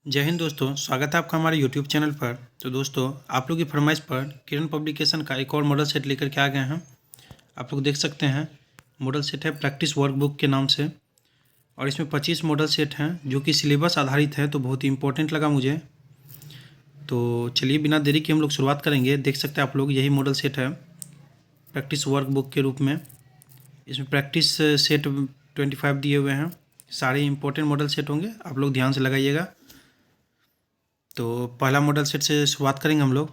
जय हिंद दोस्तों, स्वागत है आपका हमारे यूट्यूब चैनल पर। तो दोस्तों, आप लोग की फरमाइश पर किरण पब्लिकेशन का एक और मॉडल सेट लेकर के आ गए हैं। आप लोग देख सकते हैं, मॉडल सेट है प्रैक्टिस वर्कबुक के नाम से, और इसमें 25 मॉडल सेट हैं जो कि सिलेबस आधारित है, तो बहुत ही इंपॉर्टेंट लगा मुझे। तो चलिए बिना देरी के हम लोग शुरुआत करेंगे। देख सकते हैं आप लोग, यही मॉडल सेट है प्रैक्टिस वर्कबुक के रूप में। इसमें प्रैक्टिस सेट 25 दिए हुए हैं। सारे इंपॉर्टेंट मॉडल सेट होंगे, आप लोग ध्यान से लगाइएगा। तो पहला मॉडल सेट से शुरुआत करेंगे हम लोग।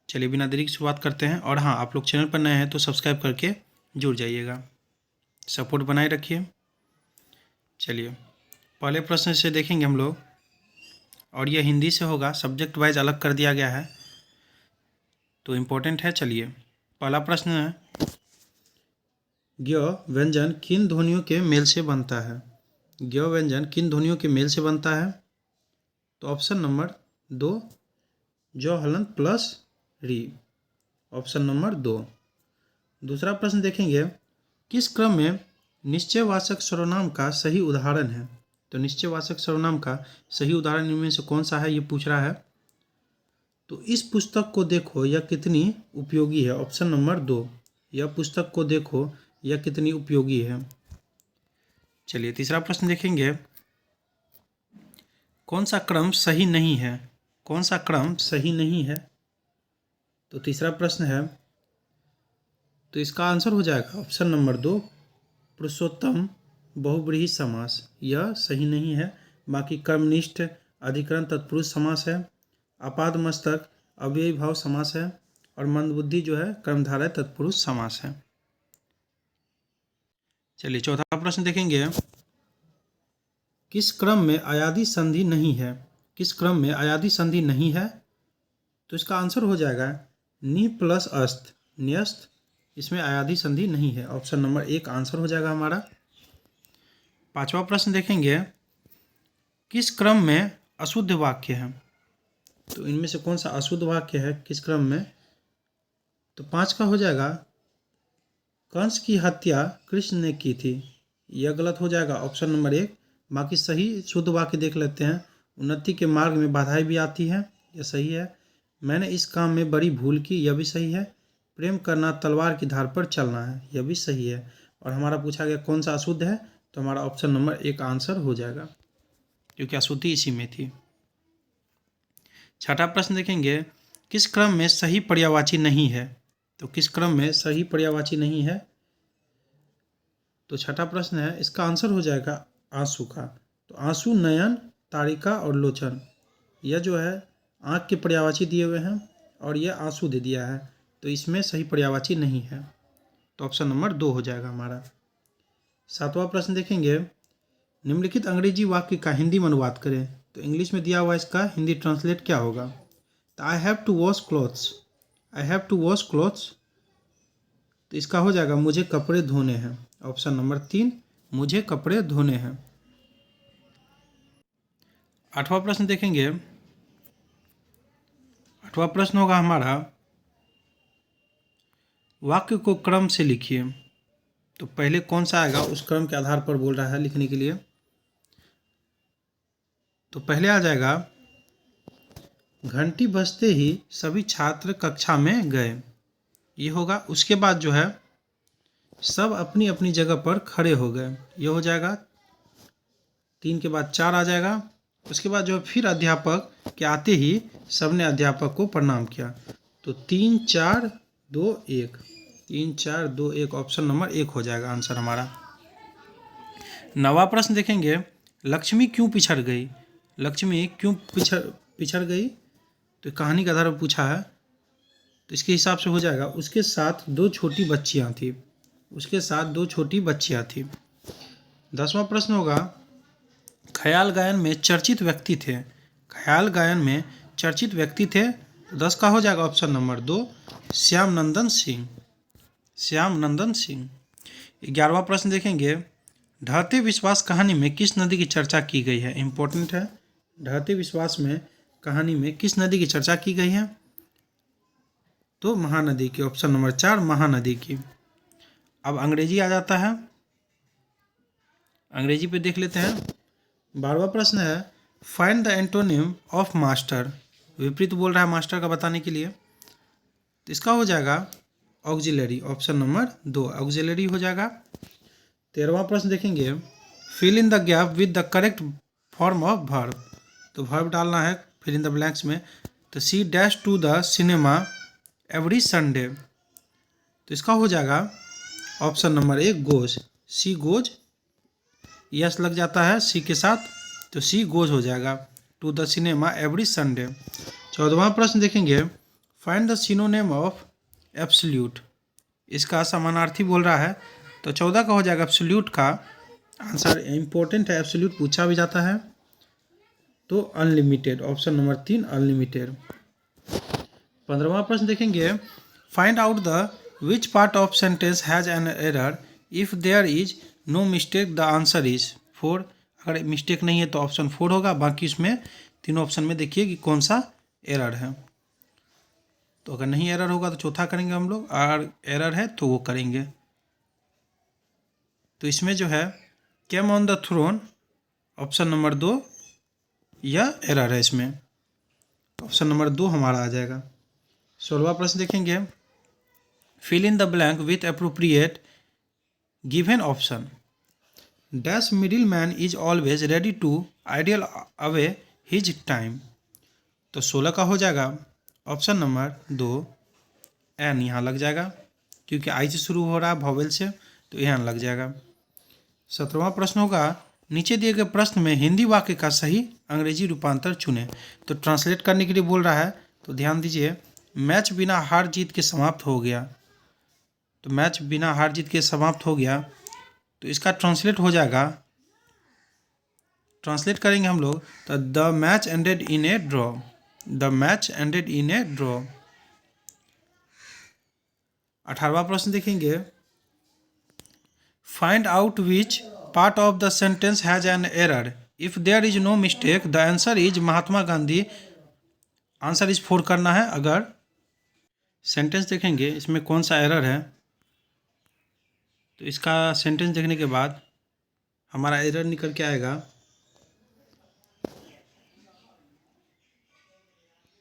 चलिए बिना देरी की शुरुआत करते हैं। और हाँ, आप लोग चैनल पर नए हैं तो सब्सक्राइब करके जुड़ जाइएगा, सपोर्ट बनाए रखिए। चलिए पहले प्रश्न से देखेंगे हम लोग, और यह हिंदी से होगा, सब्जेक्ट वाइज अलग कर दिया गया है, तो इम्पोर्टेंट है। चलिए पहला प्रश्न है, ज्ञ व्यंजन किन ध्वनियों के मेल से बनता है? ज्ञ व्यंजन किन ध्वनियों के मेल से बनता है? तो ऑप्शन नंबर 2, ज हलंत प्लस री, ऑप्शन नंबर 2। दूसरा प्रश्न देखेंगे, किस क्रम में निश्चयवाचक सर्वनाम का सही उदाहरण है? तो निश्चयवाचक सर्वनाम का सही उदाहरण इनमें से कौन सा है, ये पूछ रहा है। तो इस पुस्तक को देखो, यह कितनी उपयोगी है, ऑप्शन नंबर 2। यह पुस्तक को देखो, यह कितनी उपयोगी है। चलिए तीसरा प्रश्न देखेंगे, कौन सा क्रम सही नहीं है? कौन सा क्रम सही नहीं है? तो तीसरा प्रश्न है, तो इसका आंसर हो जाएगा ऑप्शन नंबर 2, पुरुषोत्तम बहुब्रीहि समास। यह सही नहीं है। बाकी कर्मनिष्ठ अधिकरण तत्पुरुष समास है, आपादमस्तक अव्ययी भाव समास है, और मंदबुद्धि जो है कर्मधारय तत्पुरुष समास है। चलिए चौथा प्रश्न देखेंगे, किस क्रम में अयादि संधि नहीं है? किस क्रम में अयादि संधि नहीं है? तो इसका आंसर हो जाएगा नि प्लस अस्त, न्यस्त। इसमें अयादि संधि नहीं है, ऑप्शन नंबर 1 आंसर हो जाएगा हमारा। पांचवा प्रश्न देखेंगे, किस क्रम में अशुद्ध वाक्य है? तो इनमें से कौन सा अशुद्ध वाक्य है किस क्रम में? तो 5 का हो जाएगा, कंस की हत्या कृष्ण ने की थी। यह गलत हो जाएगा, ऑप्शन नंबर 1। बाकी सही शुद्ध वाक्य देख लेते हैं। उन्नति के मार्ग में बाधाएं भी आती हैं, यह सही है। मैंने इस काम में बड़ी भूल की, यह भी सही है। प्रेम करना तलवार की धार पर चलना है, यह भी सही है। और हमारा पूछा गया कौन सा अशुद्ध है, तो हमारा ऑप्शन नंबर 1 आंसर हो जाएगा, क्योंकि अशुद्धि इसी में थी। छठा प्रश्न देखेंगे, किस क्रम में सही पर्यायवाची नहीं है? तो किस क्रम में सही पर्यायवाची नहीं है? तो छठा प्रश्न है, इसका आंसर हो जाएगा आंसू का। तो आंसू, नयन, तारिका और लोचन, यह जो है आँख के पर्यायवाची दिए हुए हैं, और यह आंसू दे दिया है, तो इसमें सही पर्यायवाची नहीं है, तो ऑप्शन नंबर 2 हो जाएगा हमारा। सातवां प्रश्न देखेंगे, निम्नलिखित अंग्रेजी वाक्य का हिंदी में अनुवाद करें। तो इंग्लिश में दिया हुआ, इसका हिंदी ट्रांसलेट क्या होगा? तो I have to wash clothes, I have to wash clothes, तो इसका हो जाएगा मुझे कपड़े धोने हैं, ऑप्शन नंबर 3, मुझे कपड़े धोने हैं। आठवां प्रश्न देखेंगे, आठवां प्रश्न होगा हमारा, वाक्य को क्रम से लिखिए। तो पहले कौन सा आएगा, उस क्रम के आधार पर बोल रहा है लिखने के लिए। तो पहले आ जाएगा, घंटी बजते ही सभी छात्र कक्षा में गए, ये होगा। उसके बाद जो है, सब अपनी अपनी जगह पर खड़े हो गए, ये हो जाएगा। 3 के बाद 4 आ जाएगा। उसके बाद जो है, फिर अध्यापक के आते ही सबने अध्यापक को प्रणाम किया। तो 3 4 2 1, 3 4 2 1, ऑप्शन नंबर 1 हो जाएगा आंसर हमारा। नवा प्रश्न देखेंगे, लक्ष्मी क्यों पिछड़ गई? लक्ष्मी क्यों पिछड़ गई? तो कहानी के आधार पर पूछा है, तो इसके हिसाब से हो जाएगा, उसके साथ 2 छोटी बच्चियां थी, उसके साथ 2 छोटी बच्चियां थी। 10वां प्रश्न होगा, ख्याल गायन में चर्चित व्यक्ति थे, ख्याल गायन में चर्चित व्यक्ति थे। 10 का हो जाएगा ऑप्शन नंबर 2, श्याम नंदन सिंह, श्याम नंदन सिंह। 11वां प्रश्न देखेंगे, ढहते विश्वास कहानी में किस नदी की चर्चा की गई है? इंपॉर्टेंट है। ढहते विश्वास में कहानी में किस नदी की चर्चा की गई है? तो महानदी की, ऑप्शन नंबर 4 महानदी की। अब अंग्रेजी आ जाता है, अंग्रेजी पे देख लेते हैं। 12वां प्रश्न है, find the antonym of master, विपरीत बोल रहा है मास्टर का बताने के लिए, तो इसका हो जाएगा ऑक्सिलरी, ऑप्शन नंबर 2 ऑक्सिलरी हो जाएगा। 13वां प्रश्न देखेंगे, fill in the gap with the correct form of verb, तो वर्ब डालना है फिल इन द ब्लैंक्स में। तो she dash to the cinema every Sunday, तो इसका हो जाएगा option number 1 goes, she goes, yes लग जाता है सी के साथ, तो सी गोज हो जाएगा to the cinema every Sunday. 14वां प्रश्न देखेंगे, find the synonym of absolute, इसका समानार्थी बोल रहा है, तो 14 का हो जाएगा एब्सोल्यूट का आंसर इंपॉर्टेंट है, एब्सोल्यूट पूछा भी जाता है, तो अनलिमिटेड, ऑप्शन नंबर 3 अनलिमिटेड। 15वां प्रश्न देखेंगे, find out the which part of sentence has an error if there is no mistake, the answer is 4, अगर मिस्टेक नहीं है तो ऑप्शन 4 होगा, बाकी इसमें तीनों ऑप्शन में देखिए कि कौन सा एरर है, तो अगर नहीं एरर होगा तो चौथा करेंगे हम लोग, और एरर है तो वो करेंगे। तो इसमें जो है came on the throne, option number 2 यह एरर है इसमें, ऑप्शन नंबर 2 हमारा आ जाएगा। 16वां प्रश्न देखेंगे, fill in the blank with appropriate given option, dash middle man is always ready to idle away his time, तो 16 का हो जाएगा ऑप्शन नंबर 2 एन, यहाँ लग जाएगा क्योंकि आई से शुरू हो रहा है वॉवेल से, तो एन लग जाएगा। 17वां प्रश्न होगा, नीचे दिए गए प्रश्न में हिंदी वाक्य का सही अंग्रेजी रूपांतर चुनें, तो ट्रांसलेट करने के लिए बोल रहा है, तो ध्यान दीजिए, मैच बिना हार जीत के समाप्त हो गया, तो मैच बिना हार जीत के समाप्त हो गया, तो इसका ट्रांसलेट हो जाएगा, ट्रांसलेट करेंगे हम लोग, तो the match ended in a draw, the match ended in a draw. 18वां प्रश्न देखेंगे, find out which part of the sentence has an error if there is no mistake, the answer is Mahatma Gandhi, answer is 4 करना है। अगर sentence देखेंगे इसमें कौन सा एरर है, तो इसका सेंटेंस देखने के बाद हमारा एरर निकल के आएगा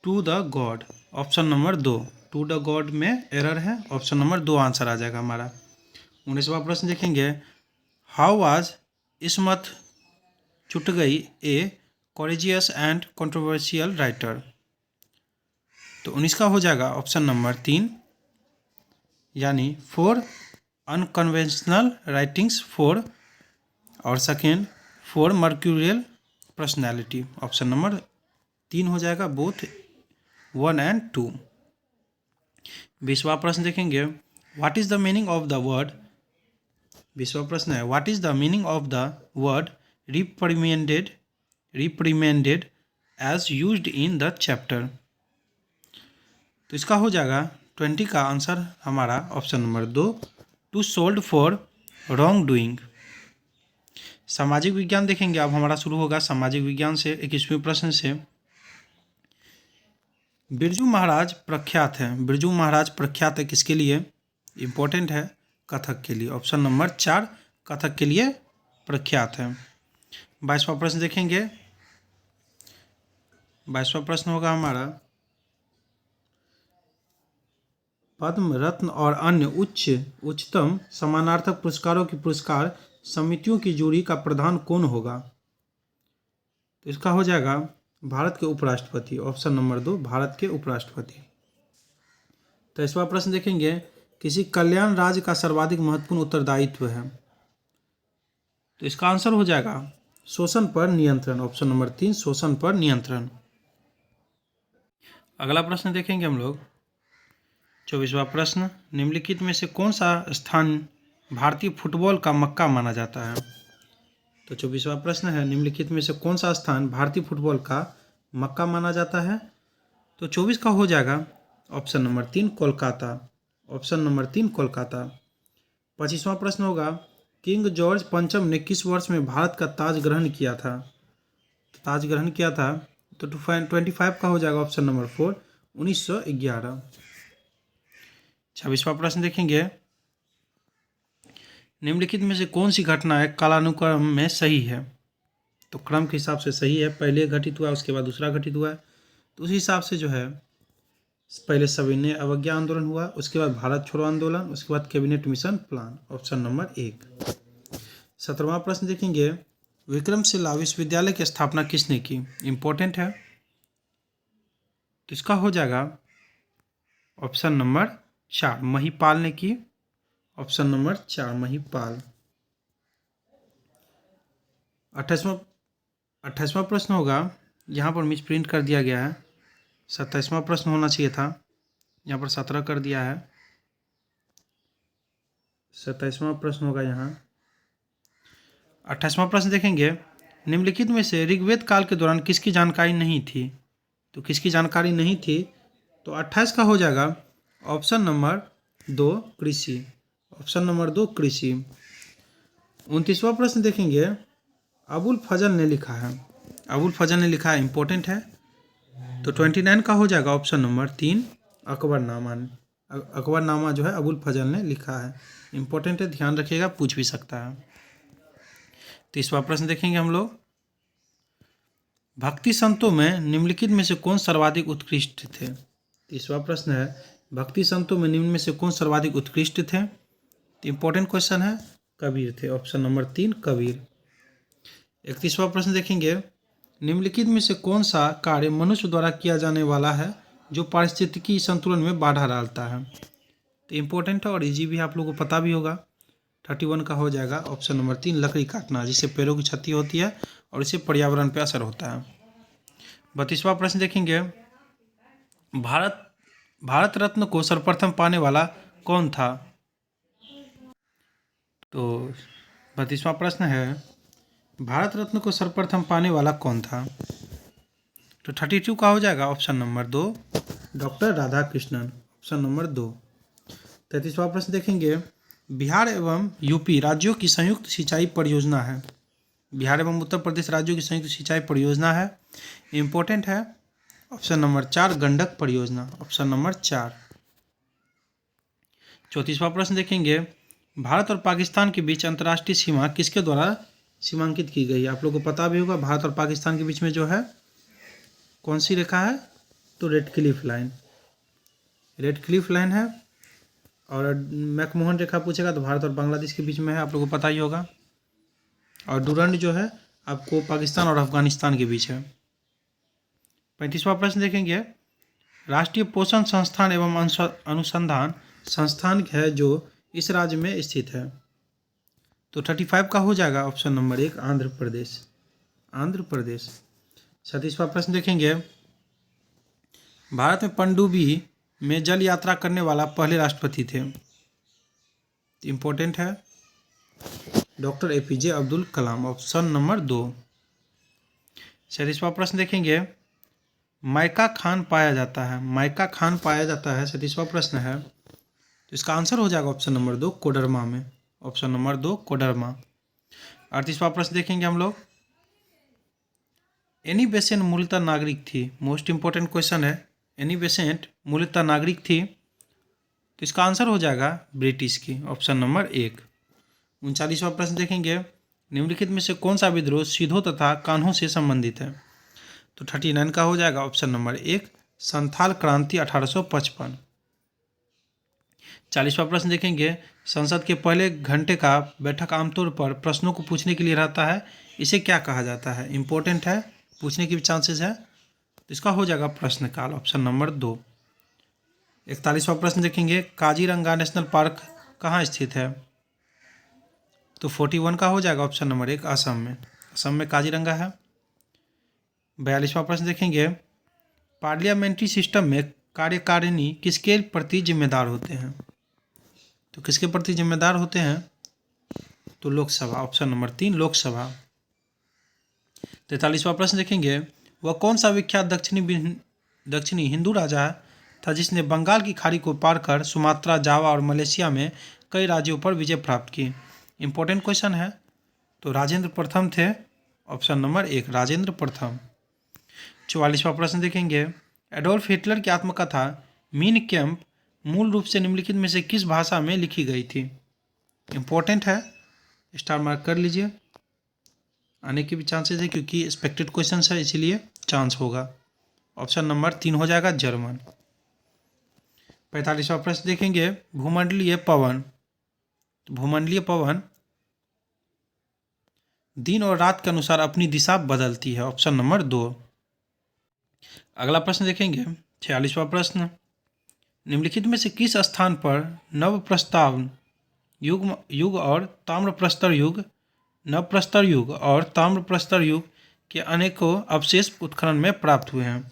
to the god, option number 2 to the god में एरर है, ऑप्शन नंबर 2 आंसर आ जाएगा हमारा। 19वां प्रश्न देखेंगे, how was Ismat Chughtai a courageous and controversial writer, तो 19 का हो जाएगा ऑप्शन नंबर 3, यानी 4 अनकन्वेंशनल राइटिंग्स 4, और second 4 mercurial personality, option number 3 हो जाएगा बोथ 1 एंड 2। 20वां प्रश्न देखेंगे, what is the meaning of the word, 20वां प्रश्न है, what is the meaning of the word reprimanded as used in the chapter, तो इसका हो जाएगा 20 का आंसर हमारा option number 2 to scold for wrong doing. सामाजिक विज्ञान देखेंगे, अब हमारा शुरू होगा सामाजिक विज्ञान से 21वें प्रश्न से। बिरजू महाराज प्रख्यात हैं, बिरजू महाराज प्रख्यात है किसके लिए, इम्पोर्टेंट है कथक के लिए, ऑप्शन नंबर 4 कथक के लिए प्रख्यात है। 22वां प्रश्न देखेंगे, 22वां प्रश्न होगा हमारा, पद्म रत्न और अन्य उच्चतम समानार्थक पुरस्कारों की पुरस्कार समितियों की जूरी का प्रधान कौन होगा, तो इसका हो जाएगा भारत के उपराष्ट्रपति, ऑप्शन नंबर 2 भारत के उपराष्ट्रपति। 23वां प्रश्न देखेंगे, किसी कल्याण राज्य का सर्वाधिक महत्वपूर्ण उत्तरदायित्व है, तो इसका आंसर हो जाएगा शोषण पर नियंत्रण, ऑप्शन नंबर 3 शोषण पर नियंत्रण। अगला प्रश्न देखेंगे हम लोग 24वां प्रश्न, निम्नलिखित में से कौन सा स्थान भारतीय फुटबॉल का मक्का माना जाता है, तो 24वां प्रश्न है, निम्नलिखित में से कौन सा स्थान भारतीय फुटबॉल का मक्का माना जाता है, तो 24 का हो जाएगा ऑप्शन नंबर 3 कोलकाता, ऑप्शन नंबर 3 कोलकाता। 25वां प्रश्न होगा, किंग जॉर्ज पंचम ने किस वर्ष में भारत का ताज ग्रहण किया था, ताज ग्रहण किया था, तो 25 का हो जाएगा ऑप्शन नंबर 4 1911। 26वां प्रश्न देखेंगे, निम्नलिखित में से कौन सी घटना एक कालानुक्रम में सही है, तो क्रम के हिसाब से सही है, पहले घटित हुआ उसके बाद दूसरा घटित हुआ है। तो उसी हिसाब से जो है पहले सविनय अवज्ञा आंदोलन हुआ, उसके बाद भारत छोड़ो आंदोलन, उसके बाद cabinet mission plan. Option number 1। 17वां प्रश्न देखेंगे, विक्रमशिला विश्वविद्यालय की स्थापना किसने की? इंपॉर्टेंट है, किसका हो जाएगा? ऑप्शन नंबर 4 महिपाल ने की। Option number 4 Mahipal. 28वां प्रश्न होगा, यहाँ पर मिस प्रिंट कर दिया गया है, 27वां प्रश्न होना चाहिए था, यहाँ पर 17 कर दिया है। 27वां प्रश्न होगा यहाँ। 28वां प्रश्न देखेंगे, निम्नलिखित में से ऋग्वेद काल के दौरान किसकी जानकारी नहीं थी? तो किसकी जानकारी नहीं थी? तो 28 का हो जाएगा ऑप्शन नंबर 2 कृषि। ऑप्शन नंबर 2 कृषि। 29वां प्रश्न देखेंगे, अबुल फजल ने लिखा है, अबुल फजल ने लिखा है, इंपॉर्टेंट है। तो 29 का हो जाएगा ऑप्शन नंबर 3 अकबरनामा। अकबरनामा जो है अबुल फजल ने लिखा है, इंपॉर्टेंट है, ध्यान रखिएगा, पूछ भी सकता है। 30वां प्रश्न देखेंगे हम लोग, भक्ति संतों में निम्नलिखित में से कौन सर्वाधिक उत्कृष्ट थे? 30वां प्रश्न है, भक्ति संतों में निम्न में से कौन सर्वाधिक उत्कृष्ट थे? तो इंपॉर्टेंट क्वेश्चन है, कबीर थे। Option number 3 Kabir. 31वां प्रश्न देखेंगे, निम्नलिखित में से कौन सा कार्य मनुष्य द्वारा किया जाने वाला है जो पारिस्थितिकी संतुलन में बाधा डालता है? तो इंपॉर्टेंट है और इजी भी, आप लोगों को पता भी होगा। 31 का हो जाएगा ऑप्शन नंबर 3 लकड़ी काटना, जिससे पेड़ों की क्षति होती है और इससे पर्यावरण पर असर होता है। 32वां प्रश्न देखेंगे, भारत रत्न को सर्वप्रथम पाने वाला कौन था? तो 32वां प्रश्न है, भारत रत्न को सर्वप्रथम पाने वाला कौन था? तो 32 का हो जाएगा option number 2 doctor Radhakrishnan. Option number 2। 33वां प्रश्न देखेंगे, बिहार एवं यूपी राज्यों की संयुक्त सिंचाई परियोजना है, बिहार एवं उत्तर प्रदेश राज्यों की संयुक्त सिंचाई परियोजना है, इंपॉर्टेंट है। ऑप्शन नंबर 4 गंडक परियोजना। Option number 4। 34वां प्रश्न देखेंगे, भारत और पाकिस्तान के बीच अंतर्राष्ट्रीय सीमा किसके द्वारा सीमांकित की गई है? आप लोगों को पता भी होगा, भारत और पाकिस्तान के बीच में जो है कौन सी रेखा है? तो red Cliff line, red Cliff line है। और मैकमोहन रेखा पूछेगा तो भारत और बांग्लादेश के बीच में है, आप लोगों को पता ही होगा। और डुरंड जो है आपको पाकिस्तान और अफगानिस्तान के बीच है। 35वां प्रश्न देखेंगे, राष्ट्रीय पोषण संस्थान एवं अनुसंधान संस्थान है जो इस राज्य में स्थित है? तो 35 का हो जाएगा ऑप्शन नंबर 1 आंध्र प्रदेश। आंध्र प्रदेश। 37वां प्रश्न देखेंगे, भारत में पनडुब्बी में जल यात्रा करने वाला पहले राष्ट्रपति थे? इंपॉर्टेंट है, doctor APJ Abdul Kalam. Option number 2। 37वां प्रश्न देखेंगे, माइका खान पाया जाता है, माइका खान पाया जाता है, 37वां प्रश्न है, तो इसका आंसर हो जाएगा ऑप्शन नंबर 2 कोडरमा में। Option number 2 Koderma. 38वां प्रश्न देखेंगे हम लोग, एनी बेसेंट मूलतः नागरिक थी, मोस्ट इंपॉर्टेंट क्वेश्चन है, एनी बेसेंट मूलतः नागरिक थी, तो इसका आंसर हो जाएगा ब्रिटिश की। Option number 1। 39वां प्रश्न देखेंगे, निम्नलिखित में से कौन सा विद्रोह सीधों तथा कान्हों से संबंधित है? तो 39 का हो जाएगा ऑप्शन नंबर 1 संथाल क्रांति 1855। 40वां प्रश्न देखेंगे, संसद के पहले घंटे का बैठक आमतौर पर प्रश्नों को पूछने के लिए रहता है, इसे क्या कहा जाता है? इंपॉर्टेंट है, पूछने की भी चांसेस है, तो इसका हो जाएगा प्रश्नकाल। Option number 2। 41वां प्रश्न देखेंगे, काजीरंगा नेशनल पार्क कहाँ स्थित है? तो 41 का हो जाएगा ऑप्शन नंबर 1 असम में, असम में काजीरंगा है। 42वां प्रश्न देखेंगे, पार्लियामेंट्री सिस्टम में कार्यकारिणी किसके प्रति जिम्मेदार होते हैं? तो किसके प्रति जिम्मेदार होते हैं? तो लोकसभा। Option number 3 Lok Sabha. 43वां प्रश्न देखेंगे, वह कौन सा विख्यात दक्षिणी हिंदू राजा था जिसने बंगाल की खाड़ी को पार कर सुमात्रा, जावा और मलेशिया में कई राज्यों पर विजय प्राप्त की? इंपॉर्टेंट क्वेश्चन है, तो राजेंद्र प्रथम थे। ऑप्शन नंबर 1 राजेंद्र प्रथम। 44वां प्रश्न देखेंगे, एडोल्फ हिटलर की आत्मकथा मीन कैंप मूल रूप से निम्नलिखित में से किस भाषा में लिखी गई थी? इंपॉर्टेंट है, स्टार मार्क कर लीजिए। आने की भी चांसेस है, क्योंकि एक्सपेक्टेड क्वेश्चन है इसीलिए चांस होगा। ऑप्शन नंबर 3 हो जाएगा जर्मन। 45वां प्रश्न देखेंगे, भूमंडलीय पवन। तो भूमंडलीय पवन दिन और रात के अनुसार अपनी दिशा बदलती है। Option number 2। अगला प्रश्न देखेंगे, 46वां प्रश्न, निम्नलिखित में से किस स्थान पर नव प्रस्ताव युग और ताम्र प्रस्तर युग, नव प्रस्तर युग और ताम्र प्रस्तर युग के अनेकों अवशेष उत्खनन में प्राप्त हुए हैं?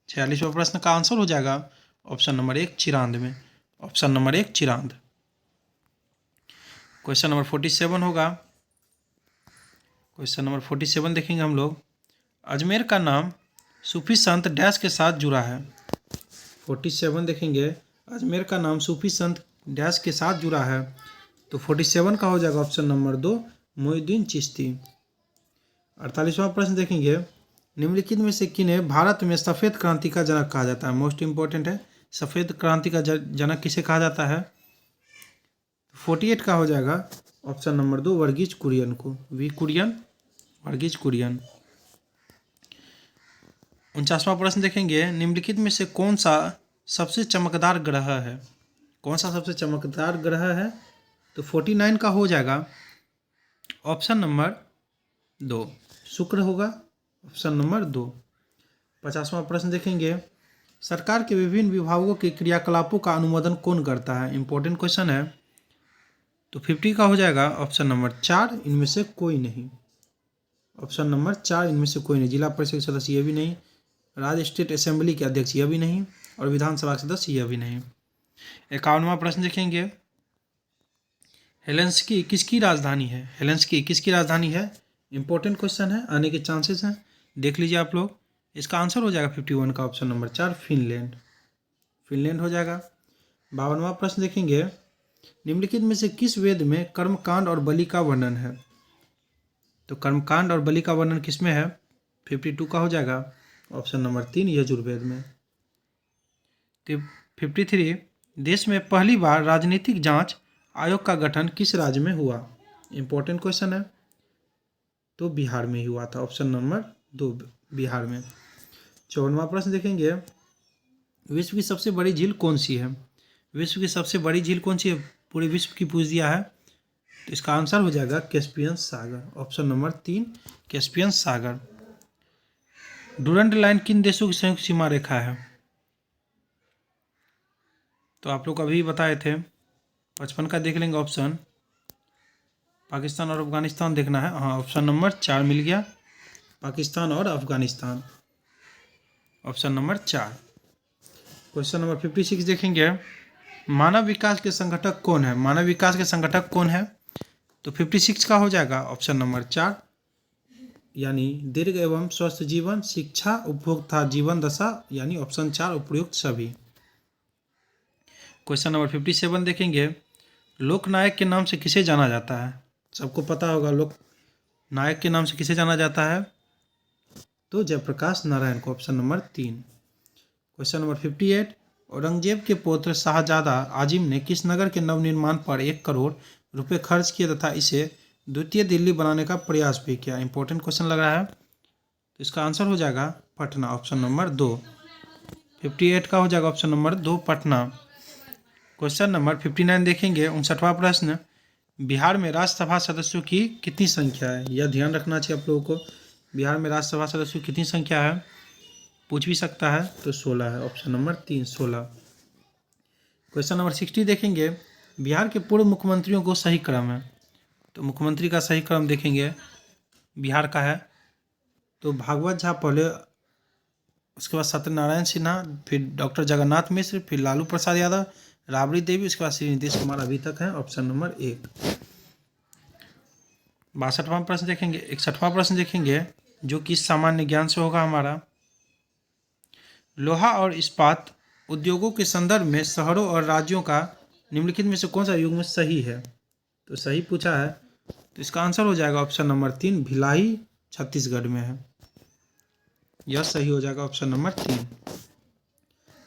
46वां प्रश्न का आंसर हो जाएगा ऑप्शन नंबर 1 चिरांद में। Option number 1 Chirand. Question number 47 होगा। क्वेश्चन नंबर 47 देखेंगे हम लोग, अजमेर का नाम सूफी संत डैश के साथ जुड़ा है। 47 देखेंगे, अजमेर का नाम सूफी संत डैश के साथ जुड़ा है। तो 47 का हो जाएगा ऑप्शन नंबर 2 मोइनुद्दीन चिश्ती। 48वां प्रश्न देखेंगे, निम्नलिखित में से किन्हें भारत में सफ़ेद क्रांति का जनक कहा जाता है? मोस्ट इंपॉर्टेंट है, सफ़ेद क्रांति का जनक किसे कहा जाता है? 48 का हो जाएगा ऑप्शन नंबर 2 वर्गीज कुरियन को। वी कुरियन, वर्गीज कुरियन। 49वां प्रश्न देखेंगे, निम्नलिखित में से कौन सा सबसे चमकदार ग्रह है? कौन सा सबसे चमकदार ग्रह है? तो 49 का हो जाएगा ऑप्शन नंबर 2 शुक्र होगा। Option number 2। 50वां प्रश्न देखेंगे, सरकार के विभिन्न विभागों के क्रियाकलापों का अनुमोदन कौन करता है? इंपॉर्टेंट क्वेश्चन है। तो 50 का हो जाएगा ऑप्शन नंबर 4 इनमें से कोई नहीं। ऑप्शन नंबर 4 इनमें से कोई नहीं। जिला परिषद सदस्य ये भी नहीं, राज्य स्टेट असेंबली के अध्यक्ष यह भी नहीं, और विधानसभा के सदस्य यह भी नहीं। 51वां प्रश्न देखेंगे, हेलेंस्की किसकी राजधानी है? हेलेंस्की किसकी राजधानी है? इंपॉर्टेंट क्वेश्चन है, आने के चांसेस हैं, देख लीजिए आप लोग। इसका आंसर हो जाएगा 51 का ऑप्शन नंबर 4 फिनलैंड। फिनलैंड हो जाएगा। 52वां प्रश्न देखेंगे, निम्नलिखित में से किस वेद में कर्मकांड और बलि का वर्णन है? तो कर्मकांड और बलि का वर्णन किस में है? 52 का हो जाएगा ऑप्शन नंबर 3 यजुर्वेद में। 53, देश में पहली बार राजनीतिक जांच आयोग का गठन किस राज्य में हुआ? इंपॉर्टेंट क्वेश्चन है। तो बिहार में ही हुआ था। ऑप्शन नंबर 2 बिहार में। 54वां प्रश्न देखेंगे, विश्व की सबसे बड़ी झील कौन सी है? विश्व की सबसे बड़ी झील कौन सी है? पूरे विश्व की पूछ दिया है, तो इसका आंसर हो जाएगा कैस्पियन सागर। ऑप्शन नंबर 3 कैस्पियन सागर। डूरंड लाइन किन देशों की संयुक्त सीमा रेखा है? तो आप लोग अभी बताए थे। 55 का देख लेंगे ऑप्शन, पाकिस्तान और अफगानिस्तान देखना है। हाँ, ऑप्शन नंबर 4 मिल गया, पाकिस्तान और Afghanistan. Option number 4। Question number 56 देखेंगे, मानव विकास के संगठक कौन है? मानव विकास के संगठक कौन है? तो 56 का हो जाएगा ऑप्शन नंबर 4 यानी दीर्घ एवं स्वस्थ जीवन, शिक्षा, उपभोक्ता जीवन दशा, यानी ऑप्शन 4 उपयुक्त सभी। क्वेश्चन नंबर 57 देखेंगे, लोकनायक के नाम से किसे जाना जाता है? सबको पता होगा लोकनायक के नाम से किसे जाना जाता है? तो जयप्रकाश नारायण को। Option number 3। Question number 58, Aurangzeb के पुत्र शाहजादा आजिम ने किस नगर के नवनिर्माण पर 1 करोड़ रुपए खर्च किए तथा इसे द्वितीय दिल्ली बनाने का प्रयास भी किया? इंपॉर्टेंट क्वेश्चन लग रहा है, तो इसका आंसर हो जाएगा पटना। Option number 2। 58 का हो जाएगा option number 2 Patna. Question number 59 देखेंगे, 59वां प्रश्न, बिहार में राज्यसभा सदस्यों की कितनी संख्या है? यह ध्यान रखना चाहिए आप लोगों को। बिहार में राज्यसभा सदस्यों की कितनी संख्या है? पूछ भी सकता है। तो 16 है। Option number 3 16। क्वेश्चन नंबर 60 देखेंगे, बिहार के पूर्व मुख्यमंत्रियों को सही क्रम है। तो मुख्यमंत्री का सही क्रम देखेंगे बिहार का है, तो भागवत झा पहले, उसके बाद सत्यनारायण सिन्हा, फिर डॉक्टर जगन्नाथ मिश्र, फिर लालू प्रसाद यादव, राबड़ी देवी, उसके बाद श्री नीतीश कुमार अभी तक है। Option number 1। 62वां प्रश्न देखेंगे, 61वां प्रश्न देखेंगे जो कि सामान्य ज्ञान से होगा हमारा, लोहा और इस्पात उद्योगों के संदर्भ में शहरों और राज्यों का निम्नलिखित में से कौन सा युग्म सही है? तो सही पूछा है, तो इसका आंसर हो जाएगा ऑप्शन नंबर 3 भिलाई छत्तीसगढ़ में है। यह सही हो जाएगा ऑप्शन नंबर 3।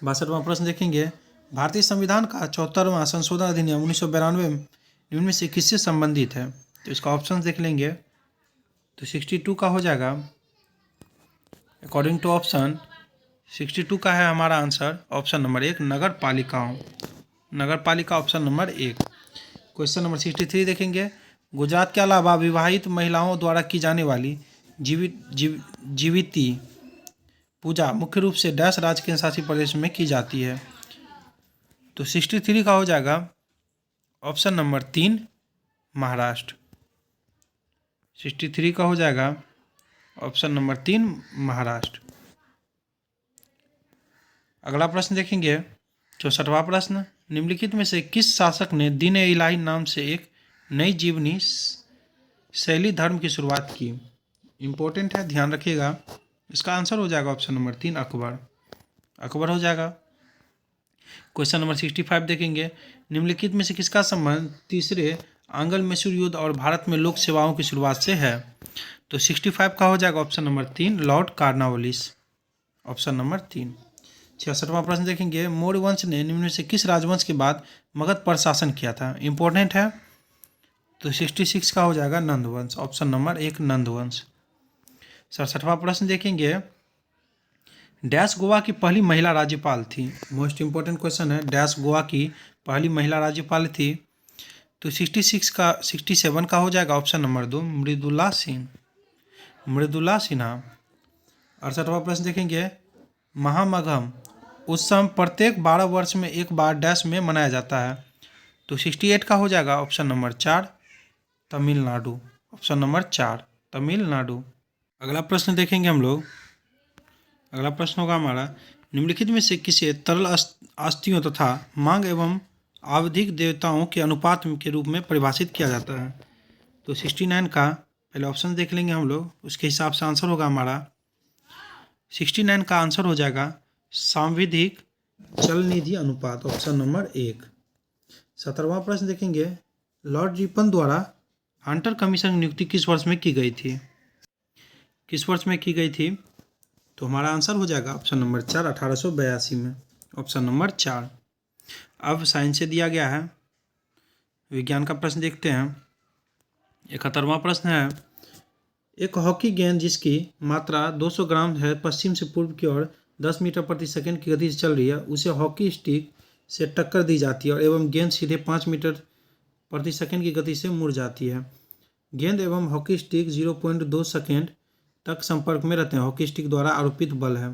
62वां प्रश्न देखेंगे, भारतीय संविधान का 74वां संशोधन अधिनियम 1992 निम्न में से किससे संबंधित है? तो इसका ऑप्शन देख लेंगे, तो 62 का हो जाएगा अकॉर्डिंग टू ऑप्शन 62 का है हमारा आंसर ऑप्शन नंबर 1 नगर पालिकाओं। नगर पालिका ऑप्शन नंबर 1। क्वेश्चन नंबर 63 देखेंगे। गुजरात के अलावा विवाहित महिलाओं द्वारा की जाने वाली जीविती पूजा मुख्य रूप से डैश राज्य के शासित प्रदेश में की जाती है। तो 63 का हो जाएगा ऑप्शन नंबर 3 महाराष्ट्र। 63 का हो जाएगा ऑप्शन नंबर 3 महाराष्ट्र। अगला प्रश्न देखेंगे 64वां प्रश्न। निम्नलिखित में से किस शासक ने दीन ए इलाही नाम से एक नई जीवनी शैली धर्म की शुरुआत की? इम्पोर्टेंट है, ध्यान रखिएगा। इसका आंसर हो जाएगा ऑप्शन नंबर 3 अकबर। अकबर हो जाएगा। क्वेश्चन नंबर 65 देखेंगे। निम्नलिखित में से किसका संबंध तीसरे आंग्ल मैसूर युद्ध और भारत में लोक सेवाओं की शुरुआत से है? तो 65 का हो जाएगा option number 3 Lord Cornwallis. Option number 3। 66वां प्रश्न देखेंगे। मौर्य वंश ने निम्न में से किस राजवंश के बाद मगध पर शासन किया था? इंपॉर्टेंट है। तो 66 का हो जाएगा नंद वंश। ऑप्शन नंबर 1 नंद वंश। 67वां प्रश्न देखेंगे। डैश गोवा की पहली महिला राज्यपाल थी? मोस्ट इंपॉर्टेंट क्वेश्चन है। डैश गोवा की पहली महिला राज्यपाल थी? तो 67 का हो जाएगा ऑप्शन नंबर 2 मृदुला सिंह। मृदुला सिन्हा। 68वां प्रश्न देखेंगे। महामघम उत्सव प्रत्येक 12 वर्ष में एक बार डैश में मनाया जाता है? तो 68 का हो जाएगा option number 4 Tamil Nadu. Option number 4 Tamil Nadu. अगला प्रश्न देखेंगे हम लोग। अगला प्रश्न होगा हमारा। निम्नलिखित में से किसे तरल अस्थियों तथा मांग एवं आवधिक देवताओं के अनुपात के रूप में परिभाषित किया जाता है? तो 69 का पहले ऑप्शन देख लेंगे हम लोग, उसके हिसाब से आंसर होगा हमारा। 69 का आंसर हो जाएगा सांविधिक चल निधि अनुपात। Option number 1। 17वां प्रश्न देखेंगे। लॉर्ड रिपन द्वारा हंटर कमीशन की नियुक्ति किस वर्ष में की गई थी? किस वर्ष में की गई थी? तो हमारा आंसर हो जाएगा ऑप्शन नंबर 4 1882 में। Option number 4। अब साइंस से दिया गया है, विज्ञान का प्रश्न देखते हैं। 71वां प्रश्न है। एक हॉकी गेंद जिसकी मात्रा 200 ग्राम है पश्चिम से पूर्व की ओर 10 मीटर प्रति सेकंड की गति से चल रही है, उसे हॉकी स्टिक से टक्कर दी जाती है और एवं गेंद सीधे 5 मीटर प्रति सेकंड की गति से मुड़ जाती है। गेंद एवं हॉकी स्टिक 0.2 सेकंड तक संपर्क में रहते हैं। हॉकी स्टिक द्वारा आरोपित बल है।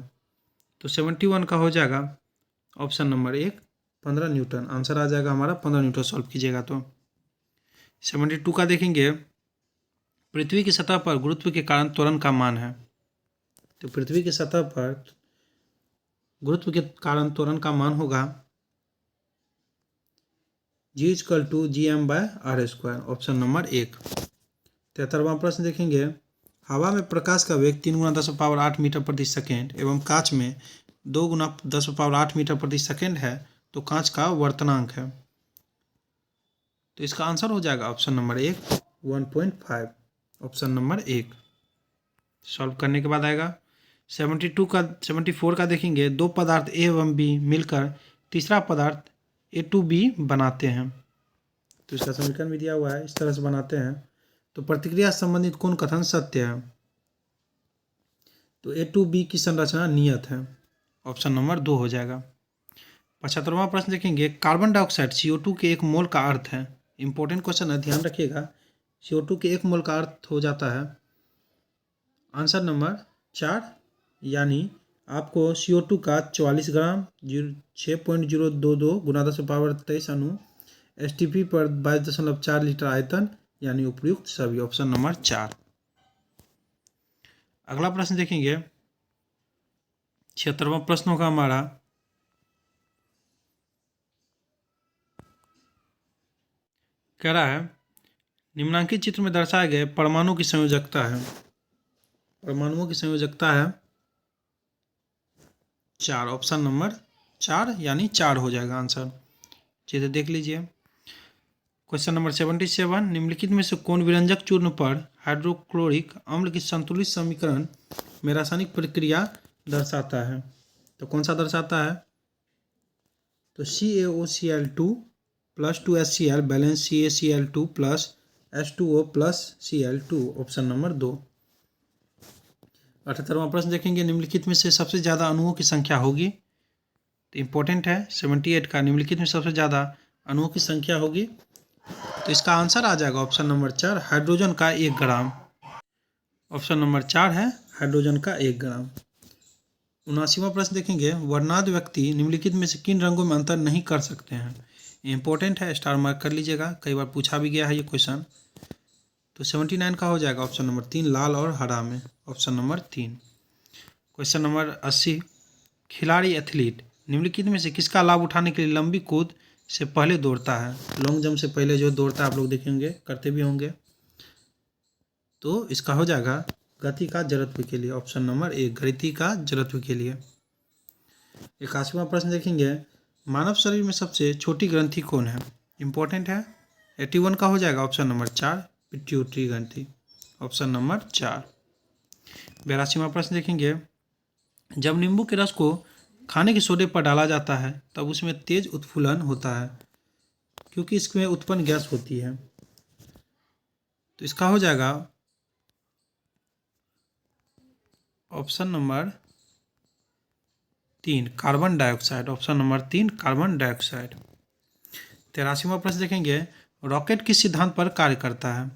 तो 71 का हो जाएगा ऑप्शन नंबर 1 15 न्यूटन। आंसर आ जाएगा हमारा 15 न्यूटन सॉल्व कीजिएगा तो। 72 का देखेंगे। पृथ्वी की सतह पर गुरुत्व के कारण त्वरण का मान है? तो पृथ्वी की सतह पर गुरुत्व के कारण त्वरण का मान होगा G=gm/r²। Option number 1। 73वां प्रश्न देखेंगे। हवा में प्रकाश का वेग 3 × 10⁸ मीटर प्रति सेकेंड एवं कांच में 2 × 10⁸ मीटर प्रति सेकेंड है, तो कांच का वर्तनांक है। तो इसका आंसर हो जाएगा option number 1 1.5। Option number 1 solve करने के बाद आएगा 74 का देखेंगे। दो पदार्थ ए एवं बी मिलकर तीसरा पदार्थ A2B बनाते हैं, तो इसका समीकरण भी दिया हुआ है, इस तरह से बनाते हैं। तो प्रतिक्रिया से संबंधित कौन कथन सत्य है? तो A2B की संरचना नियत है। ऑप्शन नंबर 2 हो जाएगा। 75वां प्रश्न देखेंगे। कार्बन डाइऑक्साइड CO2 के 1 मोल का अर्थ है? इंपॉर्टेंट क्वेश्चन है, ध्यान रखिएगा। CO2 के 1 मोल का अर्थ हो जाता है आंसर नंबर 4, यानी आपको CO2 का 44 ग्राम 6.022 × 10⁻23 अणु STP पर 22.4 लीटर आयतन, यानी उपयुक्त सभी। Option number 4। अगला प्रश्न देखेंगे। 76वां प्रश्न होगा हमारा। कह रहा है निम्नांकित चित्र में दर्शाए गए परमाणु की संयोजकता है? परमाणुओं की संयोजकता है 4। ऑप्शन नंबर 4, यानी 4 हो जाएगा आंसर। चित्र देख लीजिए। Question number 77। निम्नलिखित में से कौन विरंजक चूर्ण पर हाइड्रोक्लोरिक अम्ल की संतुलित समीकरण में रासायनिक प्रक्रिया दर्शाता है? तो कौन सा दर्शाता है? तो CaOCl2 + 2HCl balance CaCl2 + H2O + Cl2। Option number 2। 78वां प्रश्न देखेंगे, निम्नलिखित में से सबसे ज़्यादा अणुओं की संख्या होगी। तो इम्पोर्टेंट है 78 का, निम्नलिखित में सबसे ज़्यादा अणुओं की संख्या होगी। तो इसका आंसर आ जाएगा ऑप्शन नंबर 4, हाइड्रोजन का 1 ग्राम। ऑप्शन नंबर 4 है हाइड्रोजन का 1 ग्राम। 79वां प्रश्न देखेंगे, वर्णांध व्यक्ति निम्नलिखित में से किन रंगों में अंतर नहीं कर सकते हैं। इंपॉर्टेंट है, स्टार मार्क कर लीजिएगा, कई बार पूछा भी गया है ये क्वेश्चन। तो 79 का हो जाएगा ऑप्शन नंबर 3, लाल और हरा में, ऑप्शन नंबर 3। क्वेश्चन नंबर 80, खिलाड़ी एथलीट निम्नलिखित में से किसका लाभ उठाने के लिए लंबी कूद से पहले दौड़ता है। लॉन्ग जंप से पहले जो दौड़ता है आप लोग देखेंगे, करते भी होंगे। तो इसका हो जाएगा गति का जड़त्व के लिए, ऑप्शन नंबर 1, गति का जड़त्व के लिए। 81वां प्रश्न देखेंगे, मानव शरीर में सबसे छोटी ग्रंथि कौन है। इंपॉर्टेंट है, 81 का हो जाएगा ऑप्शन नंबर 4, पिट्यूटरी ग्रंथि, ऑप्शन नंबर 4। 82वां प्रश्न देखेंगे, जब नींबू के रस को खाने के सोडे पर डाला जाता है तब उसमें तेज उत्फुलन होता है, क्योंकि इसमें उत्पन्न गैस होती है। तो इसका हो जाएगा option number 3, carbon dioxide, option number 3, carbon dioxide. 83वां प्रश्न देखेंगे, रॉकेट किस सिद्धांत पर कार्य करता है।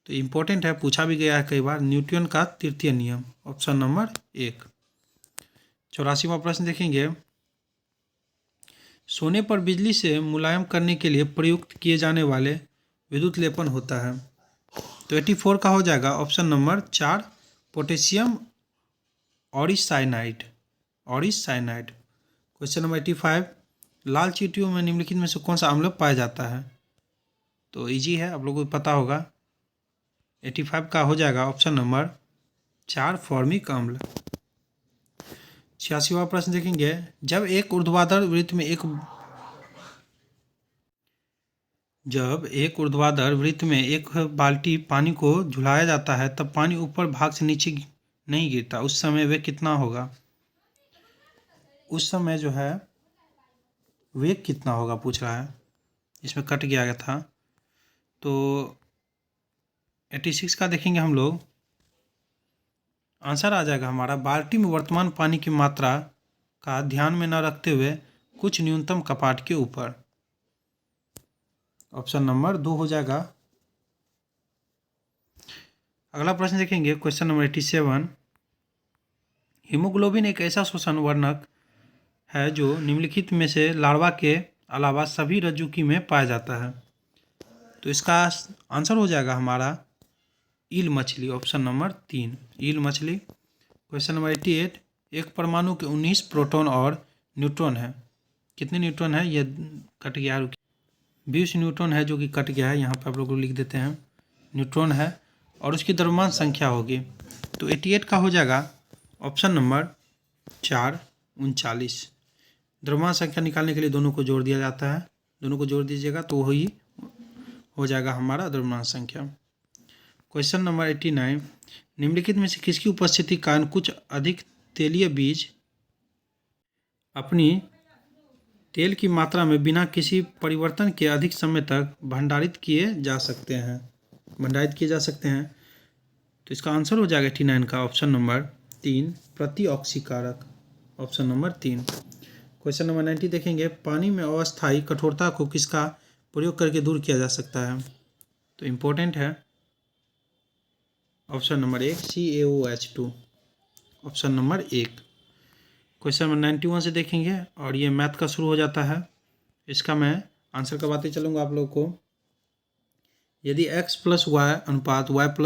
तो इम्पोर्टेंट है, पूछा भी गया है कई बार, न्यूटन का तृतीय नियम, ऑप्शन नंबर 1। 84वां प्रश्न देखेंगे, सोने पर बिजली से मुलायम करने के लिए प्रयुक्त किए जाने वाले विद्युत लेपन होता है। तो 84 का हो जाएगा option number 4, potassium aurocyanide, aurocyanide. Question number 85, लाल चींटियों में निम्नलिखित में से कौन सा अम्ल पाया जाता है। तो इजी है, आप लोगों को पता होगा। 85 का हो जाएगा ऑप्शन नंबर 4, फॉर्मिक अम्ल। 86वां प्रश्न देखेंगे, जब एक ऊर्ध्वाधर वृत्त में एक बाल्टी पानी को झुलाया जाता है तब पानी ऊपर भाग से नीचे नहीं गिरता, उस समय वे कितना होगा। उस समय जो है वेग कितना होगा पूछ रहा है, इसमें कट गया था। तो 86 का देखेंगे हम लोग, आंसर आ जाएगा हमारा, बाल्टी में वर्तमान पानी की मात्रा का ध्यान में न रखते हुए कुछ न्यूनतम कपाट के ऊपर, ऑप्शन नंबर 2 हो जाएगा। अगला प्रश्न देखेंगे, क्वेश्चन नंबर 87, हीमोग्लोबिन एक ऐसा श्वसन वर्णक है जो निम्नलिखित में से लार्वा के अलावा सभी रज्जुकी में पाया जाता है। तो इसका आंसर हो जाएगा हमारा ईल मछली, ऑप्शन नंबर 3, ईल मछली। क्वेश्चन नंबर 88, एक परमाणु के 19 प्रोटॉन और न्यूट्रॉन है। कितने न्यूट्रॉन है, ये कट गया, 20 न्यूट्रॉन है जो कि कट गया है, यहाँ पर आप लोग लिख देते हैं, न्यूट्रॉन है और उसकी द्रव्यमान संख्या होगी। तो 88 का हो जाएगा ऑप्शन नंबर 4, 39। द्रव्यमान संख्या निकालने के लिए दोनों को जोड़ दिया जाता है, दोनों को जोड़ दीजिएगा तो वही हो जाएगा हमारा द्रव्यमान संख्या। क्वेश्चन नंबर 89, निम्नलिखित में से किसकी उपस्थिति के कारण कुछ अधिक तेलीय बीज अपनी तेल की मात्रा में बिना किसी परिवर्तन के अधिक समय तक भंडारित किए जा सकते हैं। तो इसका आंसर हो जाएगा 89 का, ऑप्शन नंबर 3, प्रतिऑक्सीकारक, ऑप्शन नंबर 3। क्वेश्चन नंबर 90 देखेंगे, पानी में अस्थायी कठोरता को किसका प्रयोग करके दूर किया जा सकता है। तो इम्पोर्टेंट है, option number 1, CaOH2, option number 1। Question number 91 से देखेंगे और ये मैथ का शुरू हो जाता है, इसका मैं आंसर करवाते चलूँगा आप लोग को। यदि x + y अनुपात y +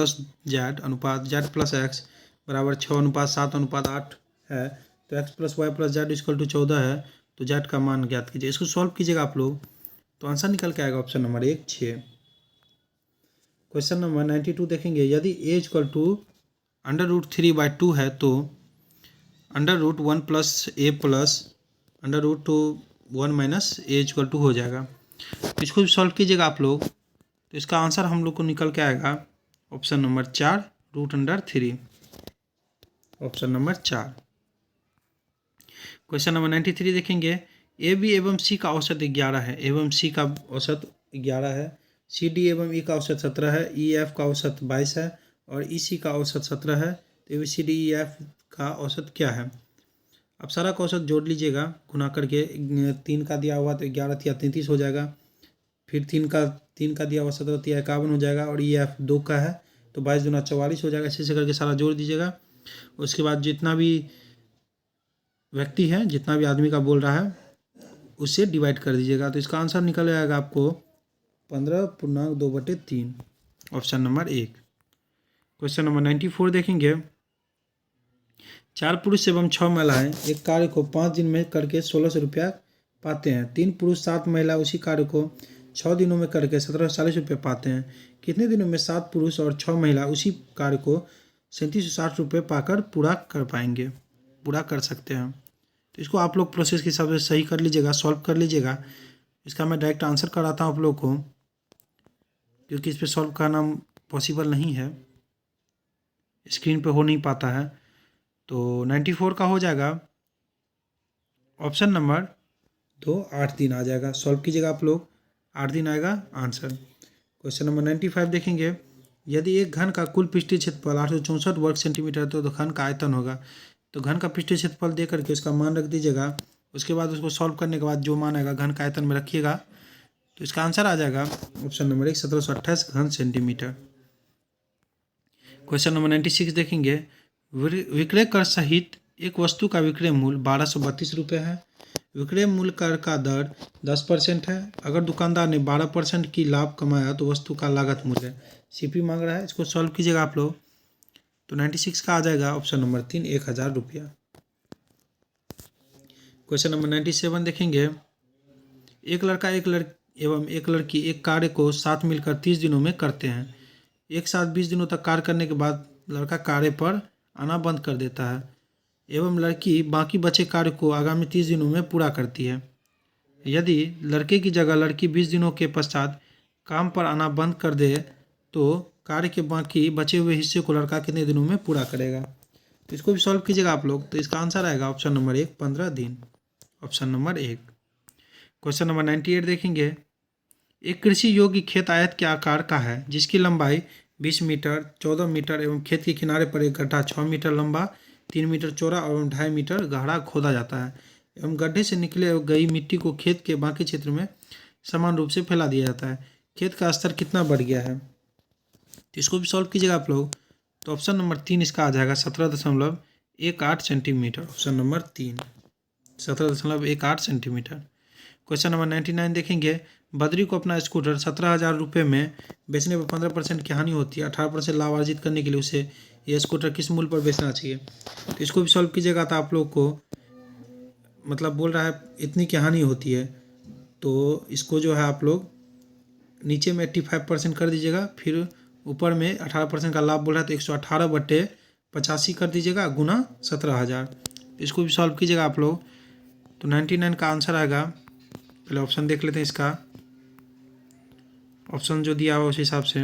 z अनुपात z + x बराबर 6:7:8 है, तो x + y + z = 14 है, तो z का मान ज्ञात कीजिए। इसको सॉल्व कीजिएगा आप लोग तो आंसर निकल के आएगा ऑप्शन नंबर 1, 6। क्वेश्चन नंबर 92 देखेंगे, यदि a = √3/2 है तो √1 + a + √1 - a = हो जाएगा। इसको भी सॉल्व कीजिएगा आप लोग तो इसका आंसर हम लोग को निकल के आएगा option number 4, √3, option number 4। Question number 93 देखेंगे, ए बी एवं सी का औसत 11 है, एवं सी का औसत 11 है, सी डी एवं ई का औसत 17 है, ई एफ का औसत 22 है और ई सी का औसत 17 है, तो ABCDEF का औसत क्या है। अब सारा का औसत जोड़ लीजिएगा गुना करके। 3 का दिया हुआ तो 11 या 33 हो जाएगा। फिर 3 का दिया हुआ 17 या 51 हो जाएगा। और EF 2 का है तो 22 दूना 44 हो जाएगा। इसी से करके सारा जोड़ दीजिएगा। उसके बाद जितना भी व्यक्ति है, जितना भी आदमी का बोल रहा है, उससे डिवाइड कर दीजिएगा। तो इसका आंसर निकल आएगा आपको 15.2/3, ऑप्शन नंबर 1। क्वेश्चन नंबर 94 देखेंगे। 4 पुरुष एवं 6 महिलाएं एक कार्य को 5 दिन में करके 1600 रुपया पाते हैं। 3 पुरुष 7 महिला उसी कार्य को 6 दिनों में करके 1740 रुपये पाते हैं। कितने दिनों में 7 पुरुष और 6 महिला उसी कार्य को 3760 रुपये पाकर पूरा कर सकते हैं। तो इसको आप लोग प्रोसेस के हिसाब से सही कर लीजिएगा, सॉल्व कर लीजिएगा। इसका मैं डायरेक्ट आंसर कराता हूँ आप लोग को, क्योंकि इस पर सॉल्व करना पॉसिबल नहीं है, स्क्रीन पे हो नहीं पाता है। तो 94 का हो जाएगा ऑप्शन नंबर 2, 8 दिन आ जाएगा। सॉल्व कीजिएगा आप लोग, 8 दिन आएगा आंसर। क्वेश्चन नंबर 95 देखेंगे। यदि एक घन का कुल पृष्ठीय क्षेत्रफल 864 वर्ग सेंटीमीटर तो घन का आयतन होगा। तो घन का पृष्ठीय क्षेत्रफल दे करके उसका मान रख दीजिएगा। उसके बाद उसको सॉल्व करने के बाद जो मान आएगा घन का आयतन में रखिएगा। तो इसका आंसर आ जाएगा ऑप्शन नंबर 1, 1728 घन सेंटीमीटर। क्वेश्चन नंबर 96 देखेंगे। विक्रय कर सहित एक वस्तु का विक्रय मूल्य 1232 रुपये है। विक्रय मूल्य कर का दर 10% है। अगर दुकानदार ने 12% की लाभ कमाया तो वस्तु का लागत मूल्य CP मांग रहा है। इसको सॉल्व कीजिएगा आप लोग। तो 96 का आ जाएगा ऑप्शन नंबर 3, 1000 रुपया। क्वेश्चन नंबर 97 देखेंगे। एक लड़का एवं एक लड़की एक कार्य को साथ मिलकर 30 दिनों में करते हैं। एक साथ 20 दिनों तक कार्य करने के बाद लड़का कार्य पर आना बंद कर देता है एवं लड़की बाकी बचे कार्य को आगामी 30 दिनों में पूरा करती है। यदि लड़के की जगह लड़की 20 दिनों के पश्चात काम पर आना बंद कर दे तो कार्य के बाकी बचे हुए हिस्से को लड़का कितने दिनों में पूरा करेगा। तो इसको भी सॉल्व कीजिएगा आप लोग। तो इसका आंसर आएगा ऑप्शन नंबर 1, 15 दिन, ऑप्शन नंबर 1। क्वेश्चन नंबर 98 देखेंगे। एक कृषि योग्य खेत आयत के आकार का है जिसकी लंबाई 20 मीटर, 14 मीटर एवं खेत के किनारे पर एक गड्ढा 6 मीटर लंबा, 3 मीटर चौड़ा एवं 2.5 मीटर गहरा खोदा जाता है एवं गड्ढे से निकले गई मिट्टी को खेत के बाकी क्षेत्र में समान रूप से फैला दिया जाता है। खेत का स्तर कितना बढ़ गया है। तो इसको भी सॉल्व कीजिएगा आप लोग। तो ऑप्शन नंबर 3 इसका आ जाएगा 17.18 centimetre, option number 3, 17.18 centimetre. Question number 99 देखेंगे। बद्री को अपना स्कूटर 17,000 रुपये में बेचने पर 15% की हानि होती है। 18% लाभ अर्जित करने के लिए उसे यह स्कूटर किस मूल्य पर बेचना चाहिए। तो इसको भी सॉल्व कीजिएगा। तो आप लोग को मतलब बोल रहा है इतनी की हानि होती है, तो इसको जो है आप लोग नीचे में 85% कर दीजिएगा, फिर ऊपर में 18% का लाभ बोल रहा है तो 118/85 कर दीजिएगा गुना 17,000। तो इसको भी सॉल्व कीजिएगा आप लोग। तो 99 का आंसर आएगा, पहले ऑप्शन देख लेते हैं। इसका ऑप्शन जो दिया हुआ उस हिसाब से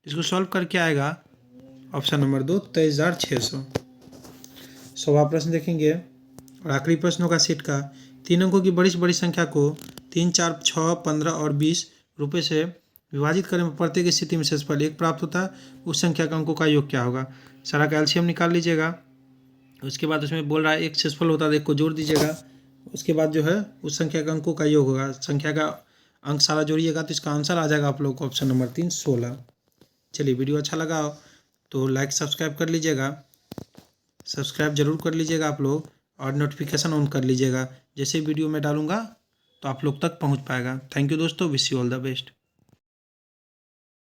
इसको सॉल्व करके आएगा ऑप्शन नंबर 2, 23,600। 100वां प्रश्न देखेंगे और आखिरी प्रश्नों का सेट का 3 अंकों की बड़ी संख्या को 3, 4, 6, 15 और 20 रुपये से विभाजित करने पर प्रत्येक स्थिति में शेषफल 1 प्राप्त होता है। उस संख्या का अंकों का योग क्या होगा। सारा का एलसीएम निकाल लीजिएगा। उसके बाद उसमें बोल रहा है एक शेषफल होता है, एक को जोड़ दीजिएगा। उसके बाद जो है उस संख्या का अंकों का योग होगा। संख्या का अंक सारा जोड़िएगा तो इसका आंसर आ जाएगा आप लोग को ऑप्शन नंबर 3, 16। चलिए, वीडियो अच्छा लगा तो लाइक सब्सक्राइब कर लीजिएगा, सब्सक्राइब जरूर कर लीजिएगा आप लोग, और नोटिफिकेशन ऑन कर लीजिएगा। जैसे वीडियो मैं डालूंगा तो आप लोग तक पहुंच पाएगा। थैंक यू दोस्तों, wish you all the best.